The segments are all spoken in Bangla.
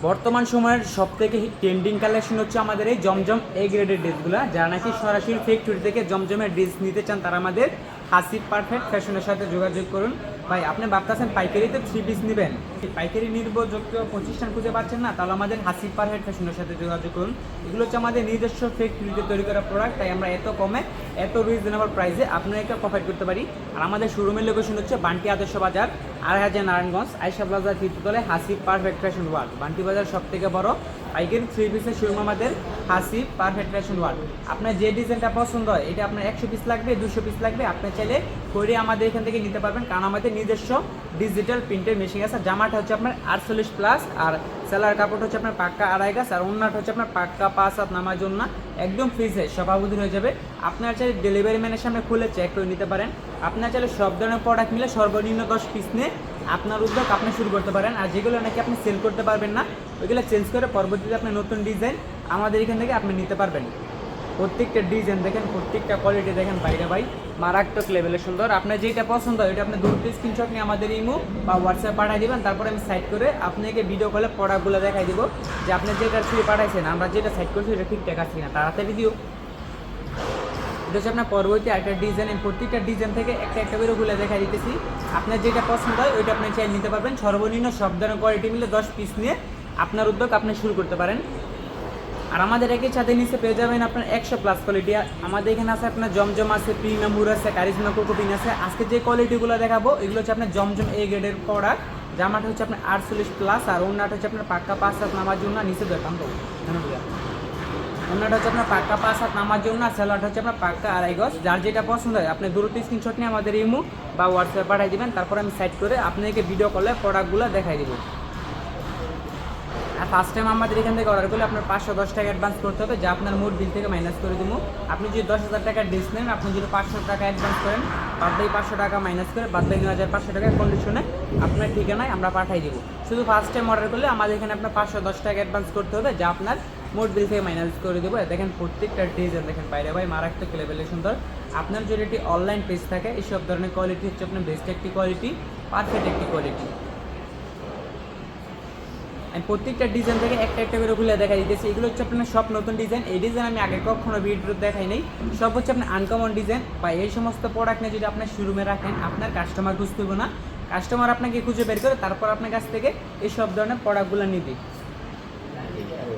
বর্তমান সময়ের সবথেকে ট্রেন্ডিং কালেকশন হচ্ছে আমাদের এই জমজম এ গ্রেডের ড্রেসগুলো। যারা নাকি সরাসরি ফ্যাক্টরি থেকে জমজমের ড্রেস নিতে চান তারা আমাদের হাসিব পারফেক্ট ফ্যাশনের সাথে যোগাযোগ করুন। ভাই আপনি ভাবতেছেন পাইকারিতে 3 পিস নেবেন, পাইকারি নির্ভরযোগ্য প্রতিষ্ঠান খুঁজে পাচ্ছেন না, তাহলে আমাদের হাসিব পারফেক্ট ফ্যাশনের সাথে যোগাযোগ করুন। এগুলো হচ্ছে আমাদের নিজস্ব ফ্যাক্টরিতে তৈরি করা প্রোডাক্ট, তাই আমরা এত কমে এত রিজনেবল প্রাইসে আপনাদেরকে প্রোভাইড করতে পারি। আর আমাদের শোরুমের লোকেশন হচ্ছে বান্টি আদর্শ বাজার, 8,000 নারায়ণগঞ্জ, আয়শা প্লাজা তৃতীয়তলায় Hasib Perfect Fashion World. Banti Bazar সব থেকে বড় পাইকারি 3 পিসের শোরুম আমাদের হাসিব পারফেক্ট ফ্যাশন ওয়ার্ল্ড। আপনার যে ডিজাইনটা পছন্দ হয়, এটা আপনার 100 পিস লাগবে, 200 পিস লাগবে, আপনি চাইলে করে আমাদের এখান থেকে নিতে পারবেন, কারণ আমাদের নিজস্ব ডিজিটাল প্রিন্টের মেশিন আছে। জামাটা হচ্ছে আপনার 48 প্লাস, আর সেলার কাপড় হচ্ছে আপনার পাক্কা 2.5 গাছ, আর ওন্নাটা হচ্ছে আপনার পাক্কা 5 হাত নামার জন্য একদম ফ্রি সাইজ সভাপতি হয়ে যাবে। আপনার চাইলে ডেলিভারি ম্যানের সামনে খুলে চেক করে নিতে পারেন। আপনার চাইলে সব ধরনের প্রোডাক্ট মিলে সর্বনিম্ন 10 পিস নিয়ে আপনার উদ্যোগ আপনি শুরু করতে পারেন। আর যেগুলো নাকি আপনি সেল করতে পারবেন না, ওইগুলো চেঞ্জ করে পরবর্তীতে আপনি নতুন ডিজাইন আমাদের এখান থেকে আপনি নিতে পারবেন। প্রত্যেকটা ডিজাইন দেখেন, প্রত্যেকটা কোয়ালিটি দেখেন, বাইরে ভাই মারাত্মক লেভেলের সুন্দর। আপনার যেটা পছন্দ হয় ওইটা আপনি দ্রুত স্ক্রিনশট নিয়ে আমাদের ইমো বা হোয়াটসঅ্যাপ পাঠিয়ে দেবেন, তারপরে আমি সাইড করে আপনাকে ভিডিও কলে প্রোডাক্টগুলো দেখাই দিব যে আপনি যেটা ছবি পাঠাইছেন আমরা যেটা সাইড করছি ওটা ঠিকঠাক আছে কিনা, তাড়াতাড়ি দিও। এটা হচ্ছে আপনার পরবর্তী একটা ডিজাইন, প্রত্যেকটা ডিজাইন থেকে একটা একটা করে গুলো দেখা দিতেছি। আপনার যেটা পছন্দ হয় ওইটা আপনি চাই নিতে পারবেন। সর্বনিম্ন সব ধরনের কোয়ালিটি মিলে 10 পিস নিয়ে আপনার উদ্যোগ আপনি শুরু করতে পারেন। আর আমাদের একই ছাদের নিচে পেয়ে যাবেন আপনার 100 প্লাস কোয়ালিটি। আমাদের এখানে আছে আপনার জমজম আছে, প্রিমিয়াম হুর আছে, কারিজমা কোকোপিন আছে। আজকে যে কোয়ালিটিগুলো দেখাবো এগুলো হচ্ছে আপনার জমজম এ গ্রেডের প্রোডাক্ট। জামাটা হচ্ছে আপনার 48 প্লাস, আর ওন্নাটা হচ্ছে আপনার পাক্কা 5 হাত নামার জন্য, নিচে দেখান তো ওন্নাটা হচ্ছে আপনার পাক্কা 5 হাত নামার জন্য, আর সেলারটা হচ্ছে আপনার পাক্কা 2.5 গজ। যার যেটা পছন্দ হয় আপনি দ্রুত স্ক্রিনশট নিয়ে আমাদের ইমো বা হোয়াটসঅ্যাপ পাঠিয়ে দেবেন, তারপর আমি সাইড করে আপনাদেরকে ভিডিও কলে প্রোডাক্টগুলো দেখাই দেবো। আর ফার্স্ট টাইম আমাদের এখান থেকে অর্ডার করলে আপনার 510 টাকা অ্যাডভান্স করতে হবে, যা আপনার মোট বিল থেকে মাইনাস করে দেবো। আপনি যদি 10,000 টাকার ড্রেস নেন, আপনি যদি 500 টাকা অ্যাডভান্স করেন, বাদবাকি 500 টাকা মাইনাস করে বাদবাকি 9,500 টাকার কন্ডিশনে আপনার ঠিকানায় আমরা পাঠিয়ে দেবো। শুধু ফার্স্ট টাইম অর্ডার করলে আমাদের এখানে আপনার 510 টাকা অ্যাডভান্স করতে হবে, যা আপনার মোট বিল থেকে মাইনাস করে দেবো। দেখেন প্রত্যেকটা ডিজাইন দেখেন, বাইরে ভাই মারাত্মক লেভেলের সুন্দর। আপনার যদি একটি অনলাইন পেজ থাকে, এইসব ধরনের কোয়ালিটি হচ্ছে আপনার বেস্ট একটি কোয়ালিটি, পারফেক্ট একটি কোয়ালিটি। আমি প্রত্যেকটা ডিজাইন থেকে একটা একটা করে খুলে দেখা দিতেছি। এগুলো হচ্ছে আপনার সব নতুন ডিজাইন। এই ডিজাইন আমি আগে কখনো ভিডিও দেখাই নাই, সব হচ্ছে আপনার আনকমন ডিজাইন। বা এই সমস্ত প্রোডাক্ট নিয়ে যদি আপনার শোরুমে রাখেন, আপনার কাস্টমার খুঁজতে হবে না, কাস্টমার আপনাকে খুঁজে বের করে তারপর আপনার কাছ থেকে এই সব ধরনের প্রোডাক্টগুলো নিবে।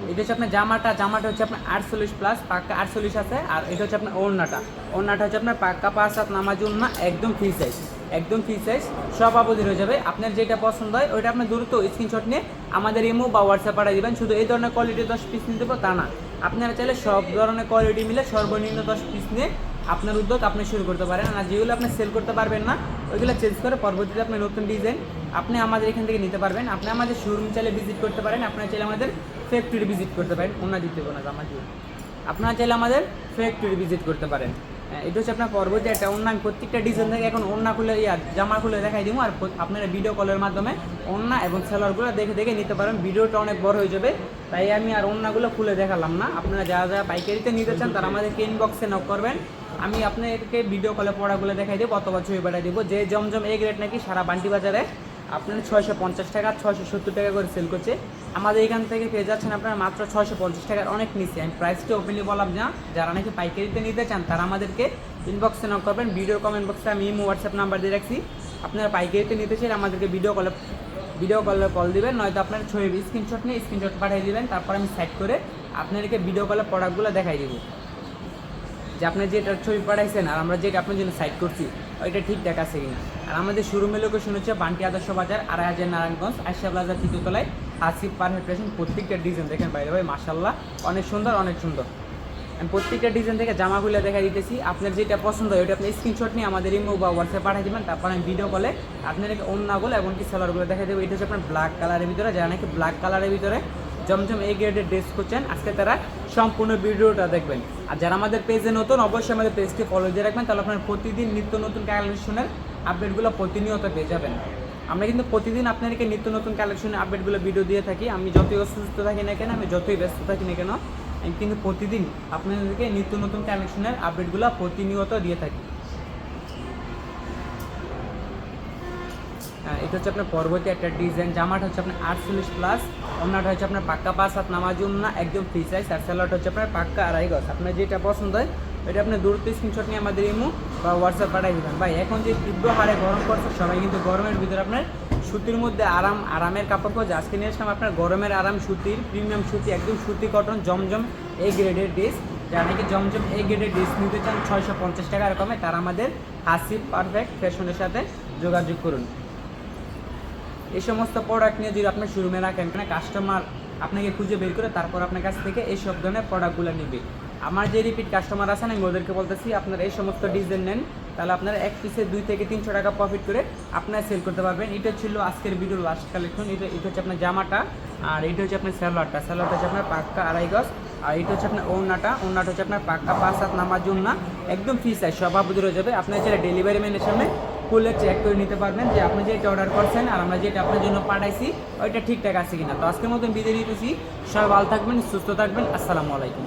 এটা হচ্ছে আপনার জামাটা হচ্ছে আপনার 48 প্লাস, পাক্কা 48 আছে। আর এটা হচ্ছে আপনার ওড়নাটা হচ্ছে আপনার পাক্কা 5 হাত নামার জন্য একদম ফ্রি সাইজ, একদম ফ্রি সাইজ সব আপত্তি হয়ে যাবে। আপনার যেটা পছন্দ হয় ওইটা আপনি দ্রুত স্ক্রিনশট নিয়ে আমাদের ইমো বা হোয়াটসঅ্যাপ পাঠিয়ে দেবেন। শুধু এই ধরনের কোয়ালিটি 10 পিস নিতে পারবো তা না, আপনারা চাইলে সব ধরনের কোয়ালিটি মিলে সর্বনিম্ন 10 পিস নিয়ে আপনার উদ্যোগ আপনি শুরু করতে পারেন। আর যেগুলো আপনি সেল করতে পারবেন না, ওইগুলো চেঞ্জ করে পরবর্তীতে আপনি নতুন ডিজাইন আপনি আমাদের এখান থেকে নিতে পারবেন। আপনি আমাদের শোরুম চাইলে ভিজিট করতে পারেন, আপনারা চাইলে আমাদের ফ্যাক্টরি ভিজিট করতে পারেন। ওনা দিতে না জামা দিয়ে আপনারা চাইলে আমাদের ফ্যাক্টরি ভিজিট করতে পারেন। এটা হচ্ছে আপনার পরবর্তী একটা ওন্না। প্রত্যেকটা ডিজাইন থেকে এখন ওন্না খুলে জামা খুলে দেখাই দিব, আর আপনারা ভিডিও কলের মাধ্যমে ওন্না এবং সেলারগুলো দেখে দেখে নিতে পারেন। ভিডিওটা অনেক বড় হয়ে যাবে, তাই আমি আর ওন্নাগুলো খুলে দেখালাম না। আপনারা যারা যারা পাইকারিতে নিতে চান তারা আমাদেরকে ইনবক্সে নক করবেন, আমি আপনাদেরকে ভিডিও কলে পড়াগুলো দেখাই দেবো অথবা ছবি পাঠিয়ে দেবো। যে জমজম এ গ্রেড নাকি সারা বান্টি বাজারে আপনার 650 টাকা 670 টাকা করে সেল করছে, আমাদের এখান থেকে পেয়ে যাচ্ছেন আপনারা মাত্র 650 টাকার অনেক নিচে। আমি প্রাইসটা ওপেনলি বললাম না, যারা নাকি পাইকারিতে নিতে চান তারা আমাদেরকে ইনবক্সে নক করবেন। ভিডিওর কমেন্ট বক্সে আমি ইমো হোয়াটসঅ্যাপ নাম্বার দিয়ে রাখছি, আপনারা পাইকারিতে নিতে চাইলে আমাদেরকে ভিডিও কলে কল দিবেন, নয়তো আপনার ছবি স্ক্রিনশট নিয়ে স্ক্রিনশট পাঠিয়ে দিবেন, তারপর আমি সাইড করে আপনাদেরকে ভিডিও কলে প্রোডাক্টগুলো দেখাই দেবো যে আপনি যেটা ছবি পাঠাইছেন আর আমরা যেটা আপনার জন্য সাইড করছি ওইটা ঠিকঠাক আছে কিনা। আর আমাদের শোরুমের লোকেশন হচ্ছে বান্টি আদর্শ বাজার, 8,000 নারায়ণগঞ্জ, আয়শা প্লাজা তৃতীয়তলায় হাসিব পারফেক্ট ফ্যাশন। প্রত্যেকটা ডিজাইন দেখেন বাইরে ভাই মাশাআল্লাহ অনেক সুন্দর, অনেক সুন্দর। আমি প্রত্যেকটা ডিজাইন থেকে জামাগুলো দেখা দিতেছি, আপনার যেটা পছন্দ হয় ওইটা আপনি স্ক্রিনশট নিয়ে আমাদের ইমো বা হোয়াটসঅ্যাপ পাঠিয়ে দেবেন, তারপর আমি ভিডিও কলে আপনাদেরকে ওন্নাগুলো এবং কি সেলারগুলো দেখা দেবো। এটা হচ্ছে আপনার ব্ল্যাক কালারের ভিতরে, যারা নাকি ব্ল্যাক কালারের ভিতরে জমজম এ গ্রেডের ড্রেস করছেন আজকে তারা সম্পূর্ণ ভিডিওটা দেখবেন। আর যারা আমাদের পেজে নতুন অবশ্যই আমাদের পেজটি ফলো দিয়ে রাখবেন, তাহলে আপনার প্রতিদিন নিত্য নতুন কালেকশনের আপডেটগুলো প্রতিনিয়ত পেয়ে যাবেন। আমরা কিন্তু প্রতিদিন আপনাদেরকে নিত্য নতুন কালেকশনের আপডেটগুলো ভিডিও দিয়ে থাকি। আমি যতই অসুস্থ থাকি না কেন, আমি যতই ব্যস্ত থাকি না কেন, আমি কিন্তু প্রতিদিন আপনাদেরকে নিত্য নতুন কালেকশনের আপডেটগুলো প্রতিনিয়ত দিয়ে থাকি। এটা হচ্ছে আপনার পরবর্তী একটা ডিজাইন। জামাটা হচ্ছে আপনার 48+, ওড়নাটা হচ্ছে আপনার পাক্কা 5 হাত নামার জন্য একদম ফ্রি সাইজ, আর স্যালোয়ারটা হচ্ছে আপনার পাক্কা 2.5 গজ। আপনার যেটা পছন্দ হয় এটা আপনি দূরত্ব স্ক্রিনশট নিয়ে আমাদের ইমো বা হোয়াটসঅ্যাপ পাঠিয়ে দেবেন। ভাই এখন যে তীব্র হারে গরম পড়ছে, সবাই কিন্তু গরমের ভিতরে আপনার সুতির মধ্যে আরামের কাপড় খোঁজে। আজকে নিয়ে আসলাম আপনার গরমের আরাম সুতির, প্রিমিয়াম সুতি, একদম সুতি কটন জমজম এ গ্রেডের ড্রেস। যারা নাকি জমজম এ গ্রেডের ড্রেস নিতে চান 650 টাকার কমে, তারা আমাদের হাসিব পারফেক্ট ফ্যাশনের সাথে যোগাযোগ করুন। এই সমস্ত প্রোডাক্ট নিয়ে যদি আপনার শোরুমে রাখেন, কাস্টমার আপনাকে খুঁজে বের করে তারপর আপনার কাছ থেকে এই সব ধরনের প্রোডাক্টগুলো নেবে। আমার যে রিপিট কাস্টমার আছেন, আমি ওদেরকে বলতেছি আপনারা এই সমস্ত ডিজাইন নেন, তাহলে আপনারা এক পিসে 2 থেকে 300 টাকা প্রফিট করে আপনারা সেল করতে পারবেন। এটা ছিল আজকের ভিডিওর লাস্ট কালেকশন। এটা হচ্ছে আপনার জামাটা, আর এটা হচ্ছে আপনার স্যালোয়ারটা হচ্ছে আপনার পাক্কা 2.5 গজ, আর এটা হচ্ছে আপনার ওড়নাটা হচ্ছে আপনার পাক্কা 5 হাত নামার জন্য একদম ফ্রি সাইজ, সব আবুদের হয়ে যাবে। আপনার যারা ডেলিভারি ম্যানের সামনে খুলে চেক করে নিতে পারবেন যে আপনি যেটা অর্ডার করছেন আর আমরা যেটা আপনার জন্য পাঠাইছি ওইটা ঠিকঠাক আছে কিনা। তো আজকের মতন বিদায় নিতেছি, সবাই ভালো থাকবেন, সুস্থ থাকবেন, আসসালামু আলাইকুম।